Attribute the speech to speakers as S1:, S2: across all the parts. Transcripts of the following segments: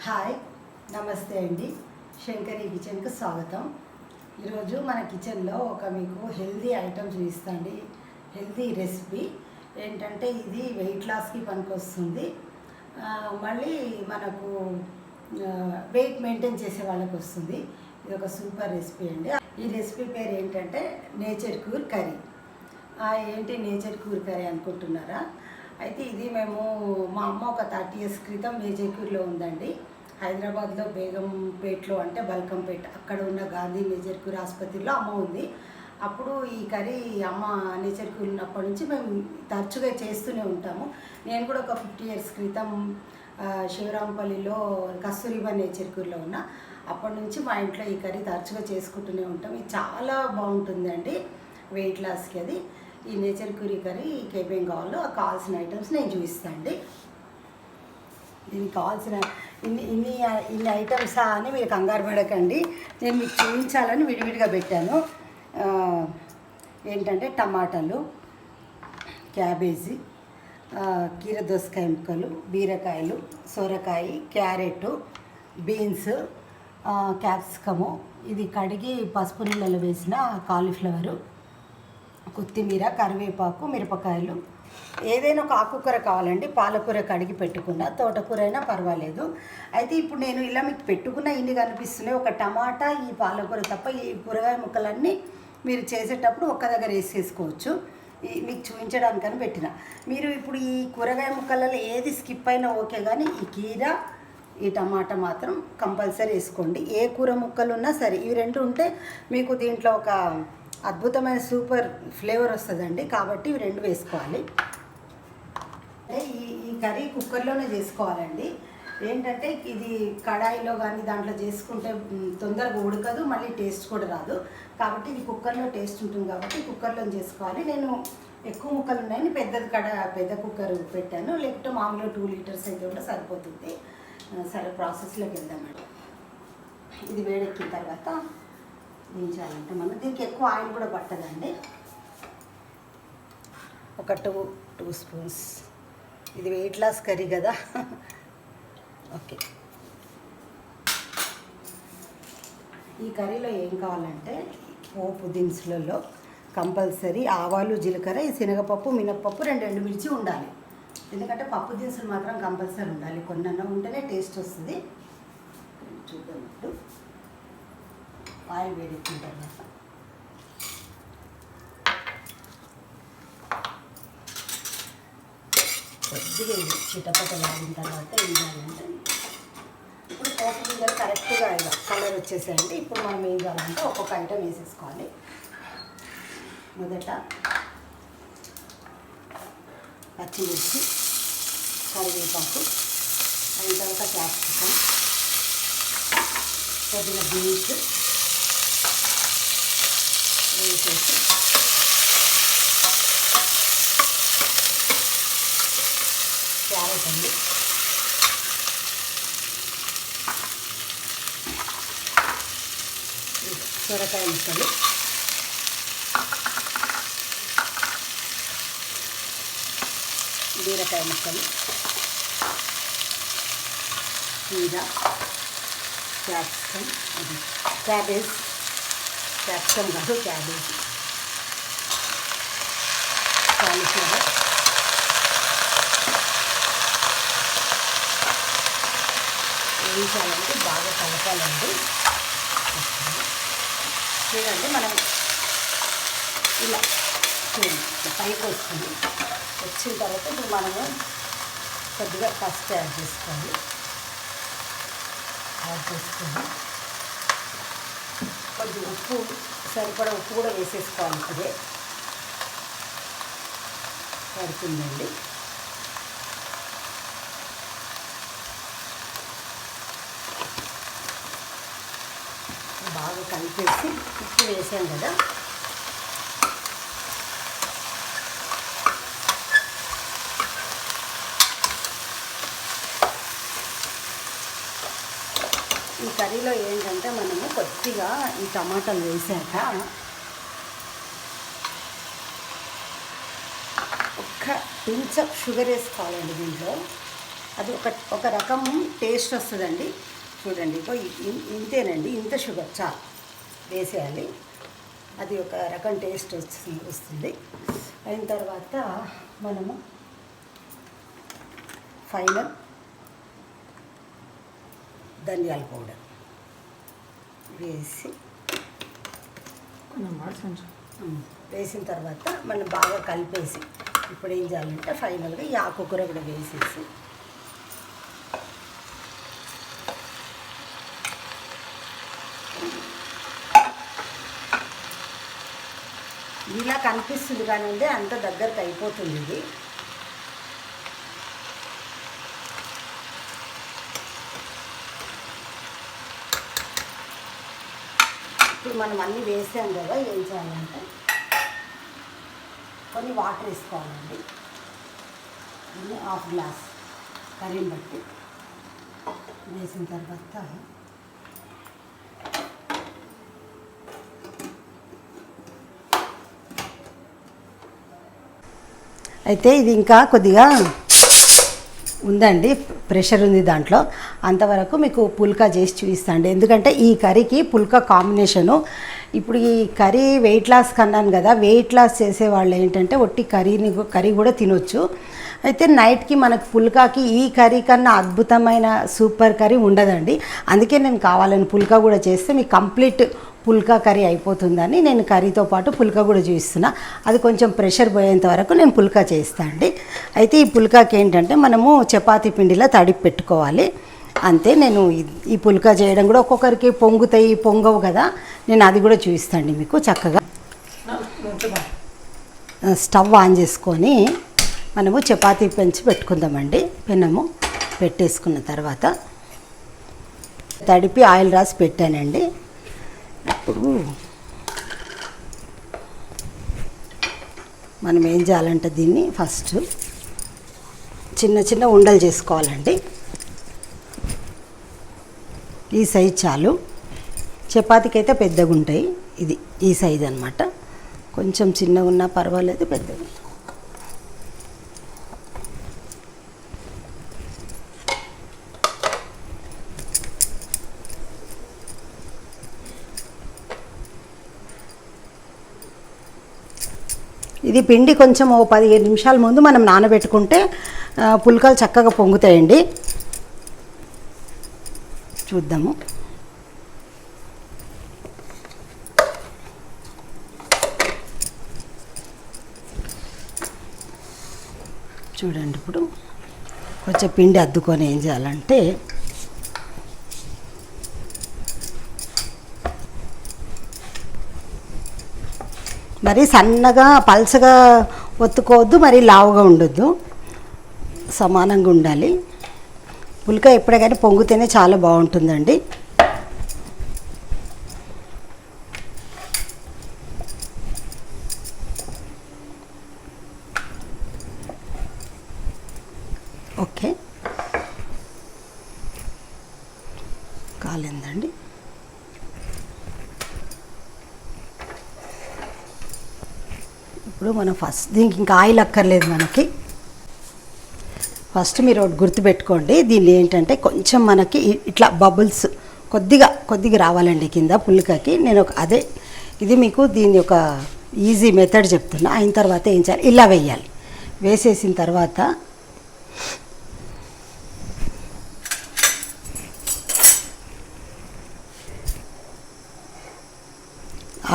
S1: Hi, నమస్తే అండి. శంకరి కిచెన్కి స్వాగతం. ఈరోజు మన కిచెన్లో మీకు హెల్దీ ఐటమ్ చూపిస్తాండి. హెల్దీ రెసిపీ ఏంటంటే ఇది వెయిట్ లాస్కి పనికొస్తుంది. మళ్ళీ మనకు వెయిట్ మెయింటైన్ చేసే వాళ్ళకి వస్తుంది. ఇది ఒక సూపర్ రెసిపీ అండి. ఈ రెసిపీ పేరు ఏంటంటే నేచర్ క్యూర్ కర్రీ. ఏంటి నేచర్ క్యూర్ కర్రీ అనుకుంటున్నారా? అయితే ఇది మేము మా అమ్మ ఒక 30 years క్రితం నేచర్ క్యూర్లో ఉందండి. హైదరాబాద్లో బేగంపేటలో అంటే బల్కంపేట అక్కడ ఉన్న గాంధీ నేచర్ క్యూర్ ఆసుపత్రిలో అమ్మ ఉంది. అప్పుడు ఈ కర్రీ అమ్మ నేచర్ క్యూర్ ఉన్నప్పటి నుంచి మేము తరచుగా చేస్తూనే ఉంటాము. నేను కూడా ఒక 50 years క్రితం శివరాంపల్లిలో కస్తూరిబా నేచర్ క్యూర్లో ఉన్నా. అప్పటి నుంచి మా ఇంట్లో ఈ కర్రీ తరచుగా చేసుకుంటూనే ఉంటాం. ఇది చాలా బాగుంటుందండి వెయిట్ లాస్కి. అది ఈ నేచర్ క్యూర్ కర్రీ ఏమేం కావాలో కావాల్సిన ఐటమ్స్ నేను చూపిస్తాను అండి. దీనికి కావాల్సిన ఇన్ని ఐటమ్స్ అని మీరు కంగారు పడకండి. నేను మీకు చూపించాలని విడివిడిగా పెట్టాను. ఏంటంటే టమాటాలు, క్యాబేజీ, కీరదోసకాయ ముక్కలు, బీరకాయలు, సొరకాయ, క్యారెట్, బీన్స్, క్యాప్సికము, ఇది కడిగి పసుపు నీళ్ళలో వేసిన కాలీఫ్లవరు, కొత్తిమీర, కరివేపాకు, మిరపకాయలు, ఏదైనా ఒక ఆకుకూర కావాలండి. పాలకూర కడిగి పెట్టుకున్న, తోటకూర అయినా పర్వాలేదు. అయితే ఇప్పుడు నేను ఇలా మీకు పెట్టుకున్న ఇన్ని కనిపిస్తున్నాయి. ఒక టమాటా, ఈ పాలకూర తప్ప ఈ కూరగాయ ముక్కలన్నీ మీరు చేసేటప్పుడు ఒక్క దగ్గర వేసేసుకోవచ్చు. మీకు చూపించడానికని పెట్టిన. మీరు ఇప్పుడు ఈ కూరగాయ ముక్కలలో ఏది స్కిప్ అయినా ఓకే, కానీ ఈ కీర, ఈ టమాటా మాత్రం కంపల్సరీ వేసుకోండి. ఏ కూర ముక్కలు ఉన్నా సరే ఇవి రెండు ఉంటే మీకు దీంట్లో ఒక అద్భుతమైన సూపర్ ఫ్లేవర్ వస్తుందండి. కాబట్టి ఇవి రెండు వేసుకోవాలి. అంటే ఈ కర్రీ కుక్కర్లోనే చేసుకోవాలండి. ఏంటంటే ఇది కడాయిలో కానీ దాంట్లో చేసుకుంటే తొందరగా ఉడకదు, మళ్ళీ టేస్ట్ కూడా రాదు. కాబట్టి ఇది కుక్కర్లో టేస్ట్ ఉంటుంది కాబట్టి కుక్కర్లో చేసుకోవాలి. నేను ఎక్కువ ముక్కలు ఉన్నాయని పెద్ద కుక్కర్ పెట్టాను. లేకపోతే మామూలుగా 2 liters అయితే కూడా సరిపోతుంది. సరే, ప్రాసెస్లోకి వెళ్దామండి. ఇది వేడెక్కిన తర్వాత దించాలంటే మనం దీనికి ఎక్కువ ఆయిల్ కూడా పట్టదండి. ఒక 2 స్పూన్స్. ఇది వెయిట్ లాస్ కర్రీ కదా. ఓకే, ఈ కర్రీలో ఏం కావాలంటే పోపు దినుసులలో కంపల్సరీ ఆవాలు, జీలకర్ర, ఈ శనగపప్పు, మినప్పప్పు, 2 ఎండుమిర్చి ఉండాలి. ఎందుకంటే పప్పు దినుసులు మాత్రం కంపల్సరీ ఉండాలి. కొన్నన్నా ఉంటేనే టేస్ట్ వస్తుంది. చూద్దాం. ఇప్పుడు ఆయిల్ వేడెక్కిన తర్వాత కొద్దిగా చిటపటలాడిన తర్వాత ఏం చేయాలంటే ఇప్పుడు పోపు గింజలు కరెక్ట్గా కలర్ వచ్చేసాయండి. ఇప్పుడు మనం ఏం చేయాలంటే ఒక్కొక్క ఐటమ్ వేసేసుకోవాలి. మొదట పచ్చిమిర్చి, కరివేపాకు, అయిన తర్వాత క్యాప్సికం, కొద్దిగా బీన్స్ వేసేసి క్యారెట్ అండి, సొరకాయ ముక్కలు, బీరకాయ ముక్కలు, కీర, క్యాప్సికం, క్యాప్సికం కాదు క్యాబేజీ, కాలీఫ్లవర్, వేయించాలంటే బాగా కలపాలండి. చూడండి, మనం ఇలా చూడండి పైకి వస్తుంది. వచ్చిన తర్వాత ఇప్పుడు మనము కొద్దిగా పసుపు యాడ్ చేసుకొని కొద్దిగా ఉప్పు, సరిపడా ఉప్పు కూడా వేసేసుకోవాలి. ఇప్పుడే పడుతుందండి. బాగా కలిపేసి ఉప్పు వేసాం కదా, ఈ కర్రీలో ఏంటంటే మనము కొద్దిగా ఈ టమాటాలు వేసాక ఒక్క పించ్ షుగర్ వేసుకోవాలండి దీంట్లో. అది ఒక రకం టేస్ట్ వస్తుందండి. చూడండి ఇంతేనండి, ఇంత షుగర్ చాలు వేసేయాలి. అది ఒక రకం టేస్ట్ వస్తుంది. అయిన తర్వాత మనము ఫైనల్ ధనియాల పౌడర్ వేసిన తర్వాత మనం బాగా కలిపేసి ఇప్పుడు ఏం చేయాలంటే ఫైనల్గా ఈ ఆకుకూర కూడా వేసేసి ఇలా కనిపిస్తుంది కానీ అంత దగ్గరకు అయిపోతుంది ఇది. ఇప్పుడు మనం అన్నీ వేసాం కదా, ఏం చేయాలంటే కొన్ని వాటర్ వేసుకోవాలండి. హాఫ్ గ్లాస్ కర్రీని బట్టి వేసిన తర్వాత అయితే ఇది ఇంకా కొద్దిగా ఉందండి, ప్రెషర్ ఉంది దాంట్లో. అంతవరకు మీకు పుల్కా చేసి చూపిస్తాండి. ఎందుకంటే ఈ కర్రీకి పుల్కా కాంబినేషను. ఇప్పుడు ఈ కర్రీ వెయిట్ లాస్ కన్నాను కదా, వెయిట్ లాస్ చేసేవాళ్ళు ఏంటంటే ఒట్టి కర్రీ కూడా తినొచ్చు. అయితే నైట్కి మనకు పుల్కాకి ఈ కర్రీ కన్నా అద్భుతమైన సూపర్ కర్రీ ఉండదండి. అందుకే నేను కావాలని పుల్కా కూడా చేస్తే మీకు కంప్లీట్ పుల్కా కర్రీ అయిపోతుందని నేను కర్రీతో పాటు పుల్కా కూడా చూపిస్తున్నా. అది కొంచెం ప్రెషర్ పోయేంత వరకు నేను పుల్కా చేస్తాను అండి. అయితే ఈ పుల్కాకి ఏంటంటే మనము చపాతీ పిండిలో తడిపి పెట్టుకోవాలి అంతే. నేను ఈ పుల్కా చేయడం కూడా ఒక్కొక్కరికి పొంగుతాయి పొంగవు కదా, నేను అది కూడా చూపిస్తాండి మీకు. చక్కగా స్టవ్ ఆన్ చేసుకొని మనము చపాతీ పెంచి పెట్టుకుందామండి. పెనము పెట్టేసుకున్న తర్వాత తడిపి ఆయిల్ రాసి పెట్టానండి. ఇప్పుడు మనం ఏం చేయాలంటే దీన్ని ఫస్ట్ చిన్న చిన్న ఉండలు చేసుకోవాలండి. ఈ సైజ్ చాలు, చపాతీకి అయితే పెద్దగా ఉంటాయి. ఇది ఈ సైజ్ అన్నమాట. కొంచెం చిన్నగా ఉన్నా పర్వాలేదు, పెద్దగా. ఇది పిండి కొంచెం 15 నిమిషాల ముందు మనం నానబెట్టుకుంటే పుల్కాలు చక్కగా పొంగుతాయండి. చూద్దాము. చూడండి, ఇప్పుడు కొంచెం పిండి అద్దుకొని ఏం చేయాలంటే మరి సన్నగా పల్చగా ఒత్తుకోవద్దు, మరి లావుగా ఉండొద్దు, సమానంగా ఉండాలి. పుల్కా ఎప్పుడే కానీ పొంగితేనే చాలా బాగుంటుందండి. ఓకే, కాలిందండి. ఇప్పుడు మనం ఫస్ట్ దీనికి ఇంకా ఆయిల్ అక్కర్లేదు మనకి. ఫస్ట్ మీరు ఒకటి గుర్తుపెట్టుకోండి, దీన్ని ఏంటంటే కొంచెం మనకి ఇట్లా బబుల్స్ కొద్దిగా రావాలండి కింద పుల్కాకి. నేను ఇది మీకు దీని ఒక ఈజీ మెథడ్ చెప్తున్నా. అయిన తర్వాత ఏం చేయాలి, ఇలా వేయాలి. వేసేసిన తర్వాత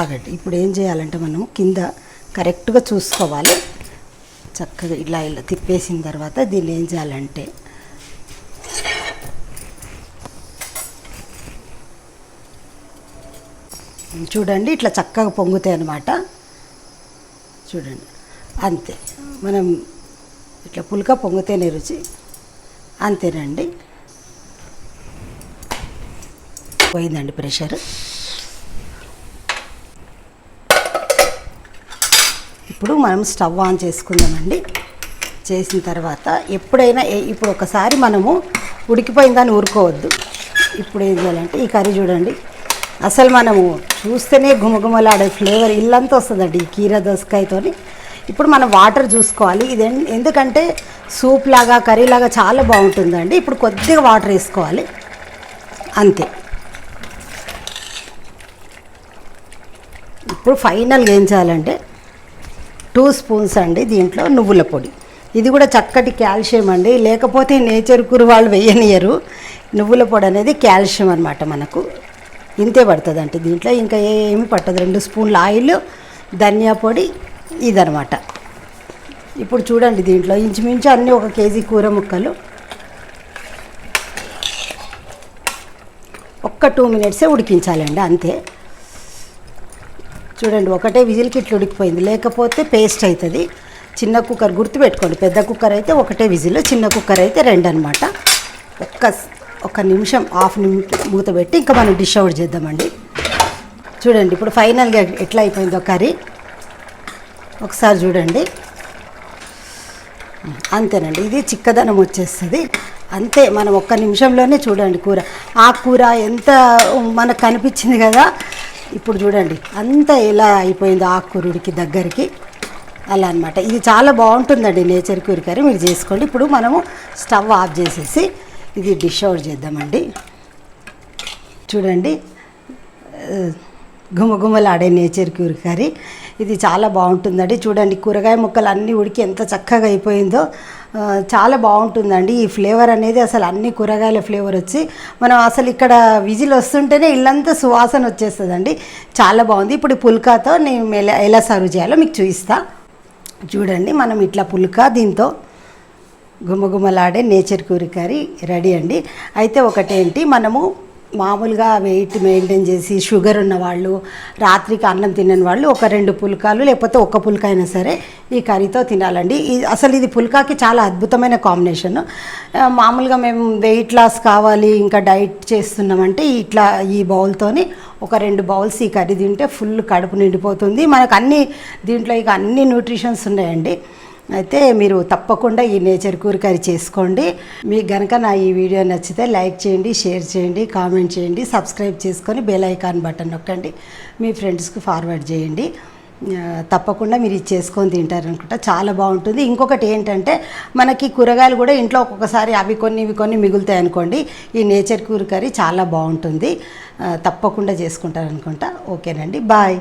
S1: ఆగండి. ఇప్పుడు ఏం చేయాలంటే మనం కింద కరెక్ట్గా చూసుకోవాలి. చక్కగా ఇలా తిప్పేసిన తర్వాత దీన్ని ఏం చేయాలంటే చూడండి, ఇట్లా చక్కగా పొంగుతాయి అన్నమాట. చూడండి, అంతే. మనం ఇట్లా పుల్కా పొంగితేనే రుచి. అంతేనండి, పోయిందండి ప్రెషర్. ఇప్పుడు మనం స్టవ్ ఆన్ చేసుకుందామండి. చేసిన తర్వాత ఎప్పుడైనా ఇప్పుడు ఒకసారి మనము ఉడికిపోయిందని ఊరుకోవద్దు. ఇప్పుడు ఏం చేయాలంటే ఈ కర్రీ చూడండి, అసలు మనము చూస్తేనే గుమగుమలాడే ఫ్లేవర్ ఇల్లంతా వస్తుందండి ఈ కీర దోసకాయతోని. ఇప్పుడు మనం వాటర్ చూసుకోవాలి. ఇది ఎందుకంటే సూప్ లాగా కర్రీ లాగా చాలా బాగుంటుందండి. ఇప్పుడు కొద్దిగా వాటర్ వేసుకోవాలి అంతే. ఇప్పుడు ఫైనల్గా ఏం చేయాలంటే 2 స్పూన్స్ అండి దీంట్లో నువ్వుల పొడి. ఇది కూడా చక్కటి కాల్షియం అండి, లేకపోతే నేచర్ కూర వాళ్ళు వేయనియరు. నువ్వుల పొడి అనేది కాల్షియం అనమాట. మనకు ఇంతే పడుతుంది అంటే దీంట్లో ఇంకా ఏమి పట్టదు. 2 స్పూన్ల ఆయిల్, ధనియా పొడి ఇదనమాట. ఇప్పుడు చూడండి దీంట్లో ఇంచుమించు అన్నీ 1 కేజీ కూర ముక్కలు. ఒక్క 2 మినిట్సే ఉడికించాలండి అంతే. చూడండి ఒకటే విజిల్కి ఇట్లా ఉడికిపోయింది, లేకపోతే పేస్ట్ అవుతుంది. చిన్న కుక్కర్ గుర్తుపెట్టుకోండి, పెద్ద కుక్కర్ అయితే ఒకటే విజిల్, చిన్న కుక్కర్ అయితే 2 అనమాట. ఒక నిమిషం, హాఫ్ నిమిషం మూత పెట్టి ఇంకా మనం డిష్ అవుట్ చేద్దామండి. చూడండి ఇప్పుడు ఫైనల్గా ఎట్లా అయిపోయిందో కర్రీ ఒకసారి చూడండి. అంతేనండి, ఇది చిక్కదనం వచ్చేస్తుంది అంతే. మనం ఒక్క నిమిషంలోనే చూడండి కూర. ఆ కూర ఎంత మనకు కనిపించింది కదా, ఇప్పుడు చూడండి అంతా ఎలా అయిపోయిందో ఆకుకూరుడికి దగ్గరికి అలా అనమాట. ఇది చాలా బాగుంటుందండి నేచర్ కూర కర్రీ, మీరు చేసుకోండి. ఇప్పుడు మనము స్టవ్ ఆఫ్ చేసేసి ఇది డిష్ అవుట్ చేద్దామండి. చూడండి గుమగుమలాడే నేచర్ కూర కర్రీ ఇది చాలా బాగుంటుందండి. చూడండి కూరగాయ ముక్కలు అన్నీ ఉడికి ఎంత చక్కగా అయిపోయిందో, చాలా బాగుంటుందండి. ఈ ఫ్లేవర్ అనేది అసలు అన్ని కూరగాయల ఫ్లేవర్ వచ్చి మనం అసలు ఇక్కడ విజిల్ వస్తుంటేనే ఇల్లంతా సువాసన వచ్చేస్తుందండి. చాలా బాగుంది. ఇప్పుడు పుల్కాతో నేను ఎలా సర్వ్ చేయాలో మీకు చూపిస్తా. చూడండి మనం ఇట్లా పుల్కా దీంతో గుమగుమలాడే నేచర్ కూర కర్రీ రెడీ అండి. అయితే ఒకటేంటి, మనము మామూలుగా వెయిట్ మెయింటైన్ చేసి షుగర్ ఉన్నవాళ్ళు, రాత్రికి అన్నం తినని వాళ్ళు ఒక 2 పుల్కాలు లేకపోతే 1 పుల్కా అయినా సరే ఈ కర్రీతో తినాలండి. అసలు ఇది పుల్కాకి చాలా అద్భుతమైన కాంబినేషన్. మామూలుగా మేము వెయిట్ లాస్ కావాలి ఇంకా డైట్ చేస్తున్నామంటే ఇట్లా ఈ బౌల్తోని ఒక 2 బౌల్స్ ఈ కర్రీ తింటే ఫుల్ కడుపు నిండిపోతుంది. మనకు దీంట్లో ఇక అన్ని న్యూట్రిషన్స్ ఉన్నాయండి. అయితే మీరు తప్పకుండా ఈ నేచర్ కూర కర్రీ చేసుకోండి. మీకు కనుక నా ఈ వీడియో నచ్చితే లైక్ చేయండి, షేర్ చేయండి, కామెంట్ చేయండి, సబ్స్క్రైబ్ చేసుకొని బెల్ ఐకాన్ బటన్ నొక్కండి, మీ ఫ్రెండ్స్కి ఫార్వర్డ్ చేయండి. తప్పకుండా మీరు ఇది చేసుకొని తింటారనుకుంటా, చాలా బాగుంటుంది. ఇంకొకటి ఏంటంటే మనకి కూరగాయలు కూడా ఇంట్లో ఒక్కొక్కసారి అవి కొన్ని ఇవి కొన్ని మిగులుతాయి అనుకోండి, ఈ నేచర్ కూర కర్రీ చాలా బాగుంటుంది. తప్పకుండా చేసుకుంటారనుకుంటా. ఓకేనండి, బాయ్.